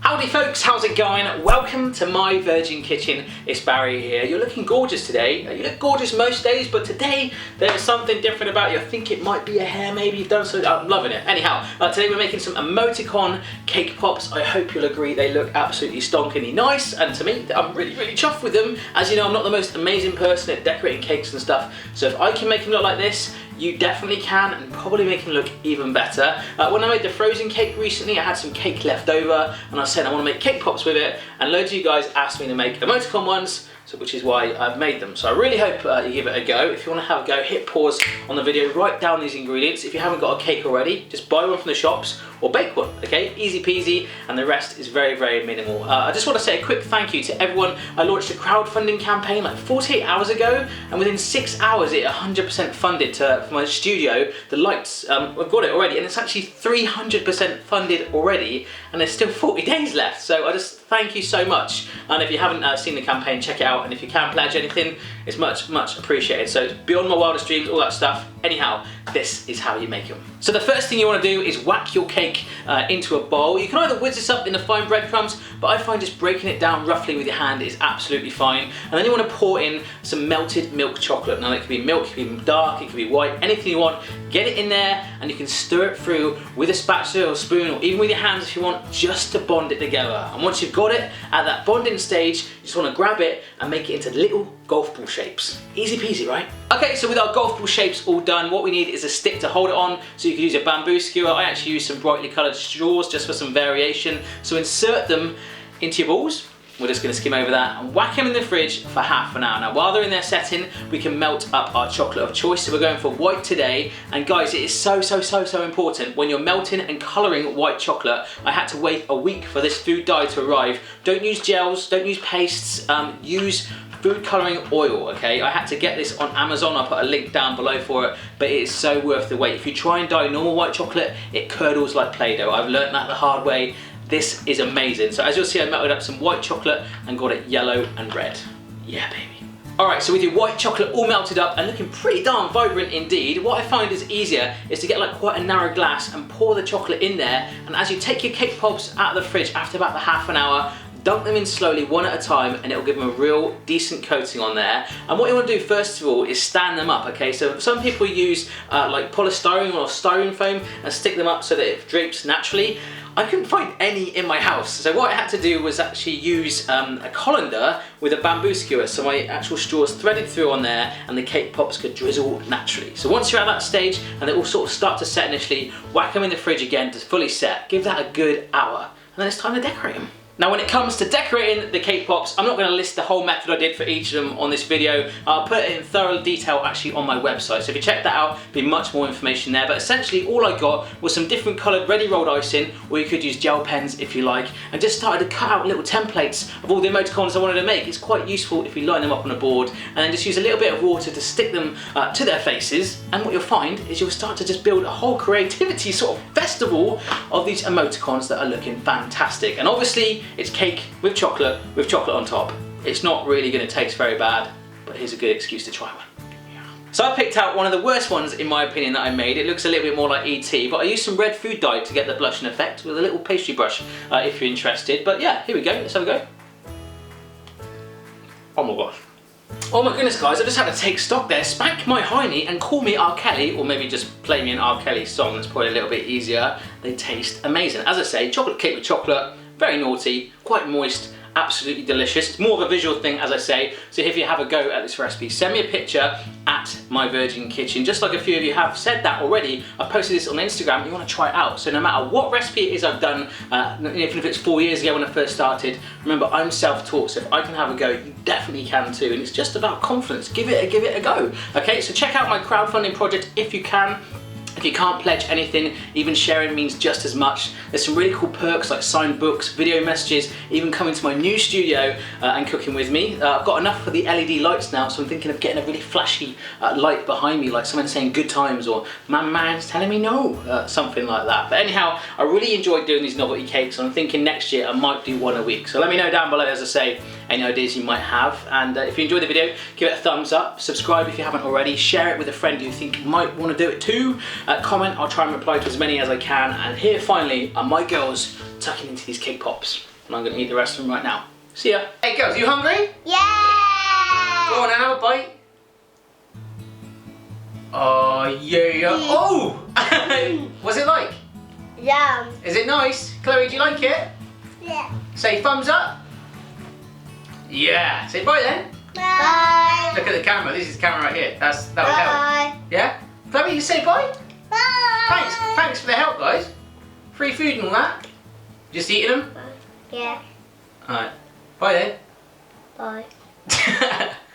Howdy folks, how's it going? Welcome to my Virgin Kitchen. It's Barry here. You're looking gorgeous today. You look gorgeous most days, but today there is something different about you. I think it might be a hair, maybe you've done so. I'm loving it. Anyhow, today we're making some Emoticon Cake Pops. I hope you'll agree they look absolutely stonkingly nice, and to me, I'm really chuffed with them. As you know, I'm not the most amazing person at decorating cakes and stuff, so if I can make them look like this, you definitely can, and probably make them look even better. When I made the frozen cake recently, I had some cake left over, and I said I want to make cake pops with it, and loads of you guys asked me to make emoticon ones, which is why I've made them. So I really hope you give it a go. If you want to have a go, hit pause on the video, write down these ingredients. If you haven't got a cake already, just buy one from the shops or bake one, okay? Easy peasy, and the rest is very minimal. I just want to say a quick thank you to everyone. I launched a crowdfunding campaign like 48 hours ago, and within 6 hours it 100% funded for my studio. The lights, I've got it already, and it's actually 300% funded already, and there's still 40 days left. So I just thank you so much. And if you haven't seen the campaign, check it out. And if you can pledge anything, it's much appreciated. So it's beyond my wildest dreams, all that stuff. Anyhow, this is how you make them. So the first thing you want to do is whack your cake into a bowl. You can either whiz this up in the fine breadcrumbs, but I find just breaking it down roughly with your hand is absolutely fine. And then you want to pour in some melted milk chocolate. Now it could be milk, it could be dark, it could be white, anything you want. Get it in there, and you can stir it through with a spatula or spoon, or even with your hands if you want, just to bond it together. And once you've got it at that bonding stage, you just want to grab it and make it into little golf ball shapes. Easy peasy, right? Okay, so with our golf ball shapes all done, what we need is a stick to hold it on. So you can use a bamboo skewer. I actually use some brightly coloured straws just for some variation. So insert them into your balls. We're just going to skim over that and whack them in the fridge for half an hour. Now while they're in there setting, we can melt up our chocolate of choice. So we're going for white today. And guys, it is so important when you're melting and colouring white chocolate. I had to wait a week for this food dye to arrive. Don't use gels, don't use pastes, use food colouring oil, okay? I had to get this on Amazon. I'll put a link down below for it, but it is so worth the wait. If you try and dye normal white chocolate, it curdles like Play-Doh. I've learned that the hard way. This is amazing. So as you'll see, I melted up some white chocolate and got it yellow and red. Yeah, baby. All right, so with your white chocolate all melted up and looking pretty darn vibrant indeed, what I find is easier is to get like quite a narrow glass and pour the chocolate in there. And as you take your cake pops out of the fridge after about the half an hour, dunk them in slowly, one at a time, and it'll give them a real decent coating on there. And what you want to do first of all is stand them up, okay? So some people use like polystyrene or styrofoam foam and stick them up so that it drapes naturally. I couldn't find any in my house, so what I had to do was actually use a colander with a bamboo skewer, so my actual straws threaded through on there and the cake pops could drizzle naturally. So once you're at that stage and they will sort of start to set initially, whack them in the fridge again to fully set. Give that a good hour, and then it's time to decorate them. Now when it comes to decorating the cake pops, I'm not going to list the whole method I did for each of them on this video. I'll put it in thorough detail actually on my website, so if you check that out, there'll be much more information there. But essentially all I got was some different coloured ready rolled icing, or you could use gel pens if you like, and just started to cut out little templates of all the emoticons I wanted to make. It's quite useful if you line them up on a board, and then just use a little bit of water to stick them to their faces, and what you'll find is you'll start to just build a whole creativity sort of festival of these emoticons that are looking fantastic. And obviously it's cake with chocolate on top. It's not really going to taste very bad, but here's a good excuse to try one. Yeah. So I picked out one of the worst ones in my opinion that I made. It looks a little bit more like E.T., but I used some red food dye to get the blushing effect with a little pastry brush if you're interested. But yeah, here we go, let's have a go. Oh my gosh. Oh my goodness guys, I just had to take stock there, spank my hiney and call me R. Kelly, or maybe just play me an R. Kelly song, that's probably a little bit easier. They taste amazing. As I say, chocolate cake with chocolate, very naughty, quite moist, absolutely delicious. It's more of a visual thing, as I say, so if you have a go at this recipe, send me a picture at My Virgin Kitchen. Just like a few of you have said that already, I posted this on Instagram, you want to try it out. So no matter what recipe it is I've done, even if it's 4 years ago when I first started, remember I'm self-taught, so if I can have a go, you definitely can too, and it's just about confidence. Give it a go. Okay, so check out my crowdfunding project if you can. If you can't pledge anything, even sharing means just as much. There's some really cool perks like signed books, video messages, even coming to my new studio and cooking with me. I've got enough for the LED lights now, so I'm thinking of getting a really flashy light behind me, like someone saying good times or my man's telling me no, something like that. But anyhow, I really enjoyed doing these novelty cakes, and I'm thinking next year I might do one a week. So let me know down below, as I say, any ideas you might have. And if you enjoyed the video, give it a thumbs up, subscribe if you haven't already, share it with a friend you think might want to do it too, comment, I'll try and reply to as many as I can. And here finally are my girls tucking into these cake pops, and I'm going to eat the rest of them right now. See ya. Hey girls, you hungry? Yeah! Go on and have a bite. Oh yeah. Oh! What's it like? Yum. Is it nice? Chloe, do you like it? Yeah. Say thumbs up. Yeah. Say bye then. Bye. Look at the camera. This is the camera right here. That would help. Bye. Yeah? Chloe, you say bye? Bye. Thanks for the help, guys. Free food and all that. Just eating them? Yeah. Alright. Bye then. Bye.